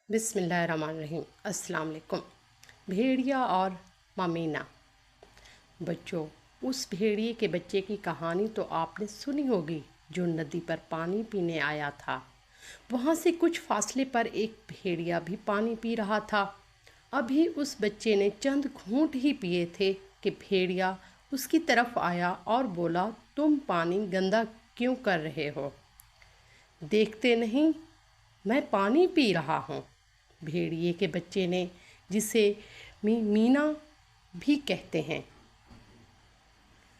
बिस्मिल्लाहिर्रहमानिर्रहीम। अस्सलाम वालेकुम। भेड़िया और ममीना। बच्चों, उस भेड़िए के बच्चे की कहानी तो आपने सुनी होगी जो नदी पर पानी पीने आया था। वहाँ से कुछ फासले पर एक भेड़िया भी पानी पी रहा था। अभी उस बच्चे ने चंद घूंट ही पिए थे कि भेड़िया उसकी तरफ आया और बोला, तुम पानी गंदा क्यों कर रहे हो? देखते नहीं मैं पानी पी रहा हूँ। भेड़िए के बच्चे ने, जिसे मीना भी कहते हैं,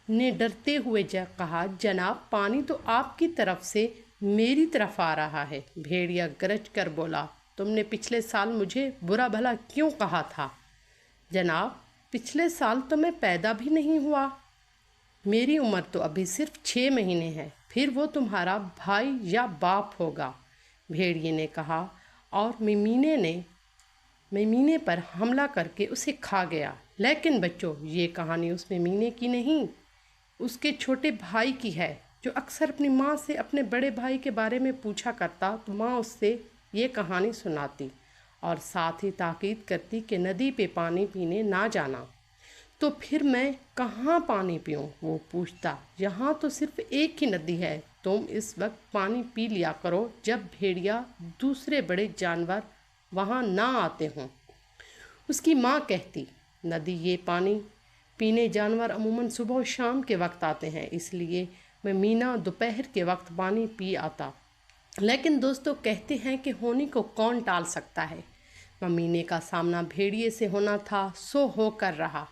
ने डरते हुए कहा, जनाब पानी तो आपकी तरफ से मेरी तरफ आ रहा है। भेड़िया गरज कर बोला, तुमने पिछले साल मुझे बुरा भला क्यों कहा था? जनाब, पिछले साल तो मैं पैदा भी नहीं हुआ। मेरी उम्र तो अभी सिर्फ 6 महीने है, फिर वो तुम्हारा भाई या बाप होगा। भेड़िए ने कहा और मेमीने पर हमला करके उसे खा गया। लेकिन बच्चों, ये कहानी उस मेमीने की नहीं, उसके छोटे भाई की है, जो अक्सर अपनी माँ से अपने बड़े भाई के बारे में पूछा करता तो माँ उससे ये कहानी सुनाती और साथ ही ताकीद करती कि नदी पे पानी पीने ना जाना। तो फिर मैं कहाँ पानी पीऊँ? वो पूछता, यहाँ तो सिर्फ एक ही नदी है, तुम इस वक्त पानी पी लिया करो जब भेड़िया दूसरे बड़े जानवर वहाँ ना आते हों। उसकी माँ कहती, नदी ये पानी पीने जानवर अमूमन सुबह और शाम के वक्त आते हैं, इसलिए मैं मीना दोपहर के वक्त पानी पी आता। लेकिन दोस्तों, कहते हैं कि होनी को कौन टाल सकता है। ममीने का सामना भेड़िए से होना था, सो होकर रहा।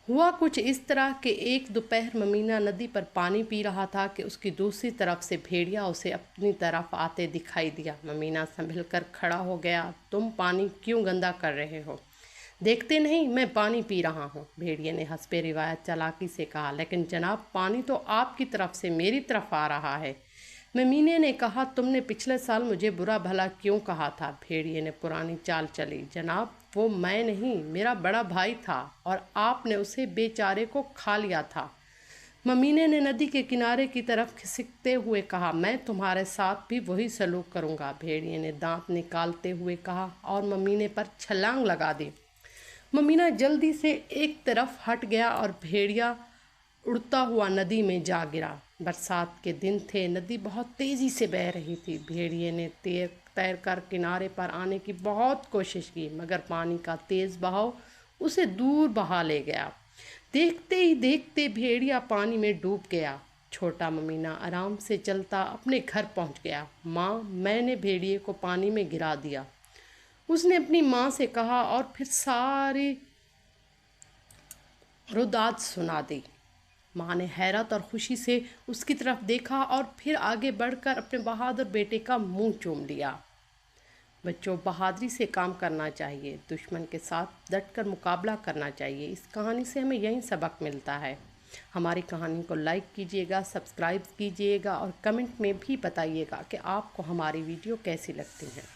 हुआ कुछ इस तरह कि एक दोपहर ममीना नदी पर पानी पी रहा था कि उसकी दूसरी तरफ से भेड़िया उसे अपनी तरफ आते दिखाई दिया। ममीना संभल कर खड़ा हो गया। तुम पानी क्यों गंदा कर रहे हो? देखते नहीं मैं पानी पी रहा हूँ। भेड़िए ने हंसपे रिवायत चालाकी से कहा, लेकिन जनाब पानी तो आपकी तरफ से मेरी तरफ आ रहा है। ममीने ने कहा, तुमने पिछले साल मुझे बुरा भला क्यों कहा था? भेड़िए ने पुरानी चाल चली, जनाब वो मैं नहीं, मेरा बड़ा भाई था और आपने उसे बेचारे को खा लिया था। ममीने ने नदी के किनारे की तरफ खिसकते हुए कहा, मैं तुम्हारे साथ भी वही सलूक करूँगा। भेड़िए ने दांत निकालते हुए कहा और ममीने पर छलांग लगा दी। ममीना जल्दी से एक तरफ हट गया और भेड़िया उड़ता हुआ नदी में जा गिरा। बरसात के दिन थे, नदी बहुत तेज़ी से बह रही थी। भेड़िए ने तैरकर किनारे पर आने की बहुत कोशिश की, मगर पानी का तेज़ बहाव उसे दूर बहा ले गया। देखते ही देखते भेड़िया पानी में डूब गया। छोटा ममीना आराम से चलता अपने घर पहुंच गया। माँ, मैंने भेड़िए को पानी में गिरा दिया, उसने अपनी माँ से कहा और फिर सारी रुदात सुना दी। माँ ने हैरत और खुशी से उसकी तरफ देखा और फिर आगे बढ़कर अपने बहादुर बेटे का मुंह चूम लिया। बच्चों, बहादुरी से काम करना चाहिए, दुश्मन के साथ डटकर मुकाबला करना चाहिए। इस कहानी से हमें यही सबक मिलता है। हमारी कहानी को लाइक कीजिएगा, सब्सक्राइब कीजिएगा और कमेंट में भी बताइएगा कि आपको हमारी वीडियो कैसी लगती है।